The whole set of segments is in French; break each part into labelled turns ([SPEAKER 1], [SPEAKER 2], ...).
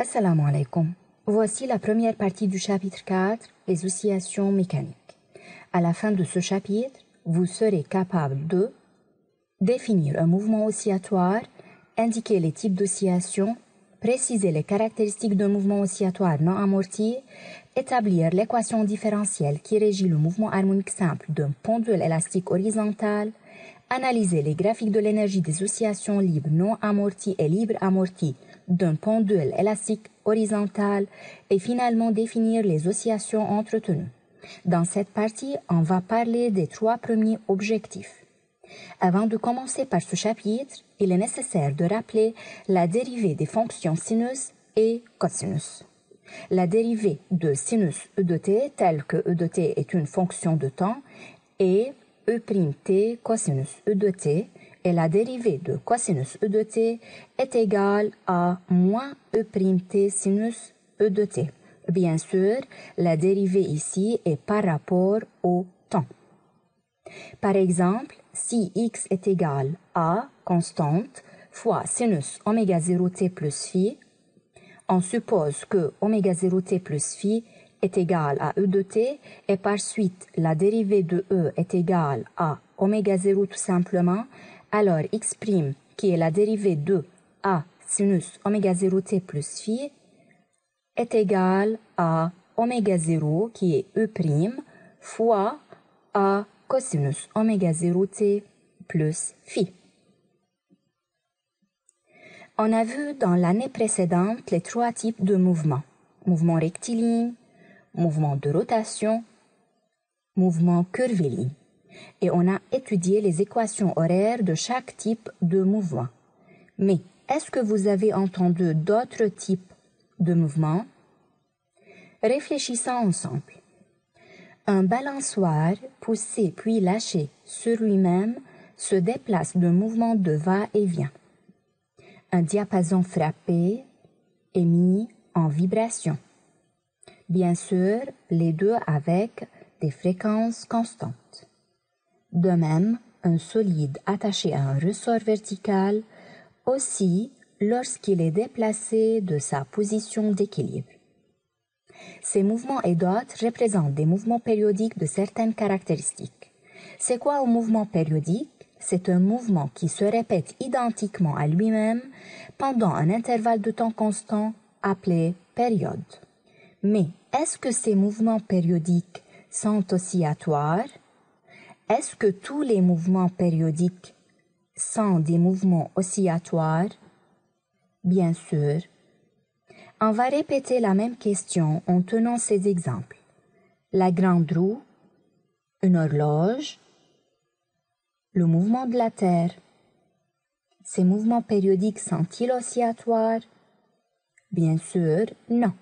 [SPEAKER 1] Assalamu alaikum. Voici la première partie du chapitre 4, les oscillations mécaniques. À la fin de ce chapitre, vous serez capable de définir un mouvement oscillatoire, indiquer les types d'oscillations, préciser les caractéristiques d'un mouvement oscillatoire non amorti, établir l'équation différentielle qui régit le mouvement harmonique simple d'un pendule élastique horizontal, analyser les graphiques de l'énergie des oscillations libres non amorties et libres amorties d'un pendule élastique horizontal et finalement définir les oscillations entretenues. Dans cette partie, on va parler des 3 premiers objectifs. Avant de commencer par ce chapitre, il est nécessaire de rappeler la dérivée des fonctions sinus et cosinus. La dérivée de sinus e de t, telle que e de t est une fonction de temps, est e' cosinus e de t, et la dérivée de cosinus e de t est égale à moins e' sinus e de t. Bien sûr, la dérivée ici est par rapport au temps. Par exemple, si x est égal à constante fois sinus oméga 0t plus phi, on suppose que oméga 0t plus phi est égal à e de t et par suite la dérivée de e est égale à oméga 0 tout simplement, alors x', qui est la dérivée de a sinus oméga 0t plus phi, est égal à oméga 0, qui est e', fois a cosinus oméga 0t plus phi. On a vu dans l'année précédente les 3 types de mouvements. Mouvement rectiligne, mouvement de rotation, mouvement curviligne. Et on a étudié les équations horaires de chaque type de mouvement. Mais est-ce que vous avez entendu d'autres types de mouvements? Réfléchissons ensemble. Un balançoire poussé puis lâché sur lui-même se déplace d'un mouvement de va-et-vient. Un diapason frappé est mis en vibration. Bien sûr, les deux avec des fréquences constantes. De même, un solide attaché à un ressort vertical aussi lorsqu'il est déplacé de sa position d'équilibre. Ces mouvements et d'autres représentent des mouvements périodiques de certaines caractéristiques. C'est quoi un mouvement périodique? C'est un mouvement qui se répète identiquement à lui-même pendant un intervalle de temps constant appelé période. Mais est-ce que ces mouvements périodiques sont oscillatoires? Est-ce que tous les mouvements périodiques sont des mouvements oscillatoires? Bien sûr. On va répéter la même question en tenant ces exemples. La grande roue, une horloge, le mouvement de la Terre. Ces mouvements périodiques sont-ils oscillatoires? Bien sûr, non.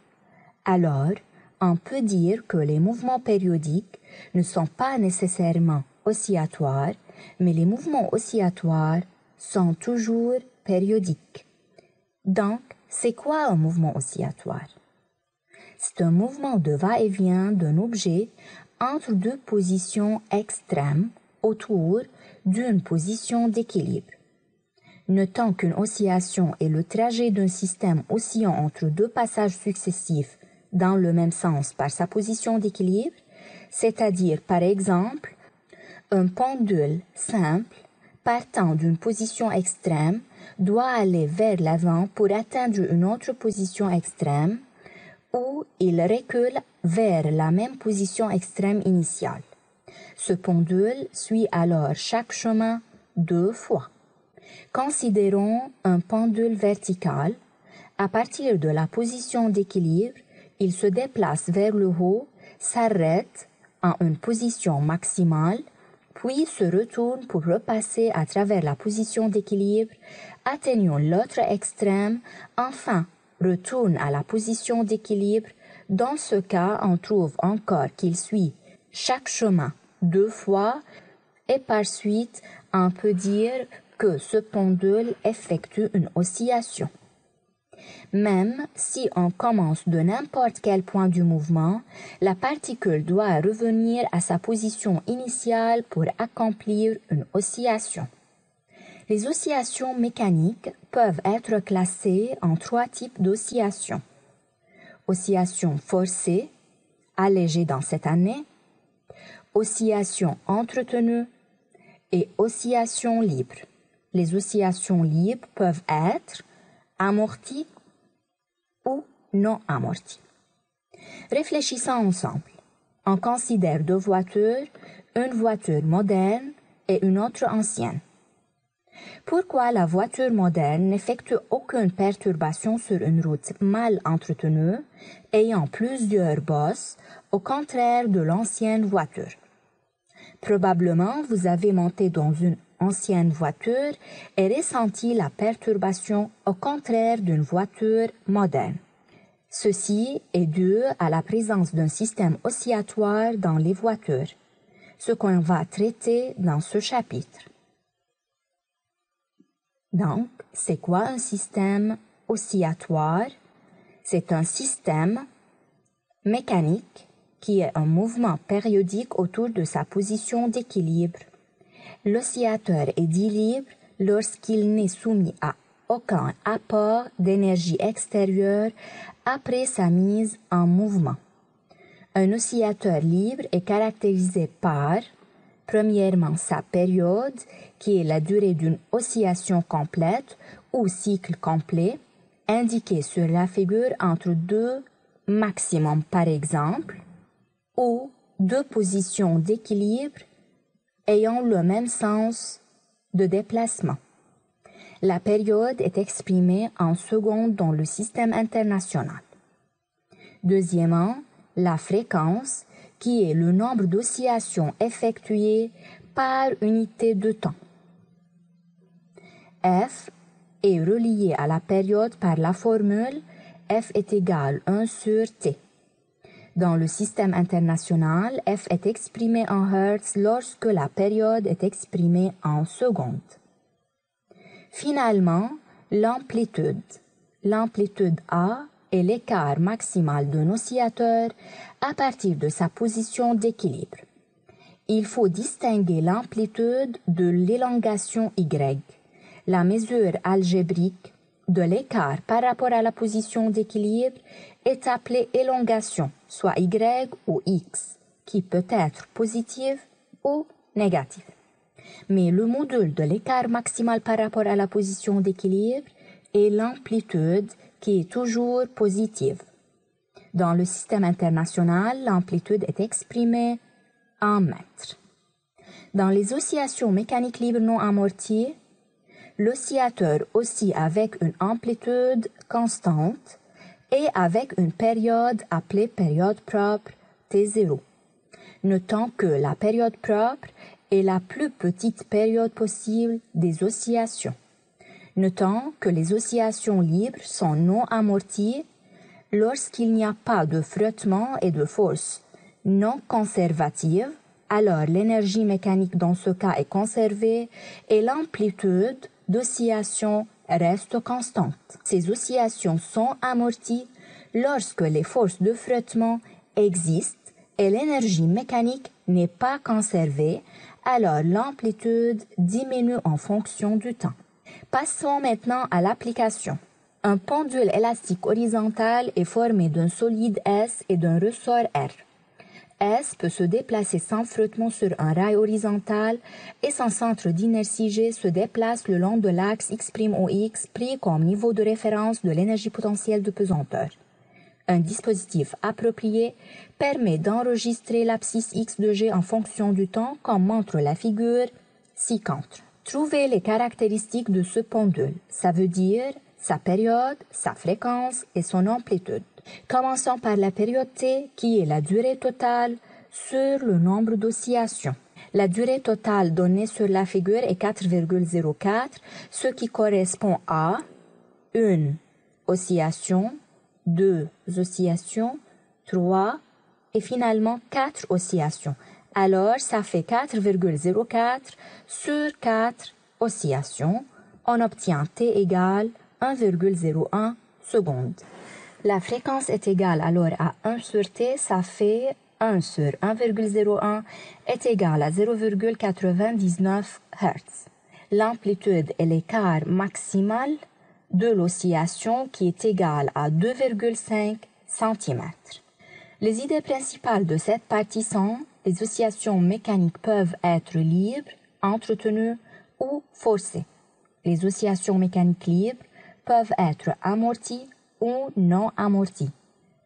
[SPEAKER 1] Alors, on peut dire que les mouvements périodiques ne sont pas nécessairement oscillatoires, mais les mouvements oscillatoires sont toujours périodiques. Donc, c'est quoi un mouvement oscillatoire? C'est un mouvement de va-et-vient d'un objet entre deux positions extrêmes autour d'une position d'équilibre. Notons qu'une oscillation est le trajet d'un système oscillant entre deux passages successifs dans le même sens par sa position d'équilibre, c'est-à-dire par exemple un pendule simple partant d'une position extrême doit aller vers l'avant pour atteindre une autre position extrême ou il recule vers la même position extrême initiale. Ce pendule suit alors chaque chemin 2 fois. Considérons un pendule vertical. À partir de la position d'équilibre, il se déplace vers le haut, s'arrête en une position maximale, puis se retourne pour repasser à travers la position d'équilibre, atteignant l'autre extrême, enfin retourne à la position d'équilibre. Dans ce cas, on trouve encore qu'il suit chaque chemin 2 fois et par suite, on peut dire que ce pendule effectue une oscillation. Même si on commence de n'importe quel point du mouvement, la particule doit revenir à sa position initiale pour accomplir une oscillation. Les oscillations mécaniques peuvent être classées en 3 types d'oscillations. Oscillation forcée, allégée dans cette année, oscillation entretenue et oscillation libre. Les oscillations libres peuvent être amorties ou non amorties. Réfléchissons ensemble. On considère 2 voitures, une voiture moderne et une autre ancienne. Pourquoi la voiture moderne n'effectue aucune perturbation sur une route mal entretenue, ayant plusieurs bosses, au contraire de l'ancienne voiture? Probablement, vous avez monté dans une ancienne voiture et ressenti la perturbation au contraire d'une voiture moderne. Ceci est dû à la présence d'un système oscillatoire dans les voitures, ce qu'on va traiter dans ce chapitre. Donc, c'est quoi un système oscillatoire? C'est un système mécanique qui est un mouvement périodique autour de sa position d'équilibre. L'oscillateur est dit libre lorsqu'il n'est soumis à aucun apport d'énergie extérieure après sa mise en mouvement. Un oscillateur libre est caractérisé par, premièrement, sa période, qui est la durée d'une oscillation complète ou cycle complet, indiquée sur la figure entre 2 maximums par exemple, ou 2 positions d'équilibre ayant le même sens de déplacement. La période est exprimée en secondes dans le système international. Deuxièmement, la fréquence, qui est le nombre d'oscillations effectuées par unité de temps. F est relié à la période par la formule F est égal 1 sur T. Dans le système international, F est exprimé en Hertz lorsque la période est exprimée en secondes. Finalement, l'amplitude. L'amplitude A est l'écart maximal d'un oscillateur à partir de sa position d'équilibre. Il faut distinguer l'amplitude de l'élongation Y. La mesure algébrique de l'écart par rapport à la position d'équilibre est appelée élongation, soit Y ou X, qui peut être positive ou négative. Mais le module de l'écart maximal par rapport à la position d'équilibre est l'amplitude qui est toujours positive. Dans le système international, l'amplitude est exprimée en mètres. Dans les oscillations mécaniques libres non amorties, l'oscillateur oscille avec une amplitude constante et avec une période appelée période propre T0. Notons que la période propre est la plus petite période possible des oscillations. Notons que les oscillations libres sont non amorties lorsqu'il n'y a pas de frottement et de force non conservative, alors l'énergie mécanique dans ce cas est conservée et l'amplitude d'oscillation reste constante. Ces oscillations sont amorties lorsque les forces de frottement existent et l'énergie mécanique n'est pas conservée, alors l'amplitude diminue en fonction du temps. Passons maintenant à l'application. Un pendule élastique horizontal est formé d'un solide S et d'un ressort R. S peut se déplacer sans frottement sur un rail horizontal et son centre d'inertie G se déplace le long de l'axe X'(OX) pris comme niveau de référence de l'énergie potentielle de pesanteur. Un dispositif approprié permet d'enregistrer l'abscisse X de G en fonction du temps, comme montre la figure ci-contre. Trouvez les caractéristiques de ce pendule, ça veut dire sa période, sa fréquence et son amplitude. Commençons par la période T, qui est la durée totale sur le nombre d'oscillations. La durée totale donnée sur la figure est 4,04, ce qui correspond à 1 oscillation, 2 oscillations, 3 et finalement 4 oscillations. Alors, ça fait 4,04 sur 4 oscillations. On obtient T égale 1,01 secondes. La fréquence est égale alors à 1 sur T, ça fait 1 sur 1,01 est égal à 0,99 Hz. l'amplitude est l'écart maximal de l'oscillation qui est égal à 2,5 cm. Les idées principales de cette partie sont: les oscillations mécaniques peuvent être libres, entretenues ou forcées. Les oscillations mécaniques libres peuvent être amorties ou non amorties.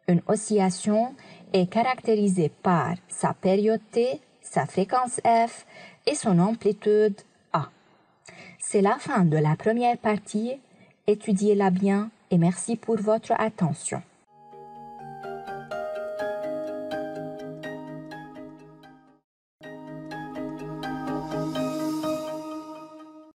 [SPEAKER 1] Une oscillation est caractérisée par sa période T, sa fréquence F et son amplitude A. C'est la fin de la première partie. Étudiez-la bien et merci pour votre attention.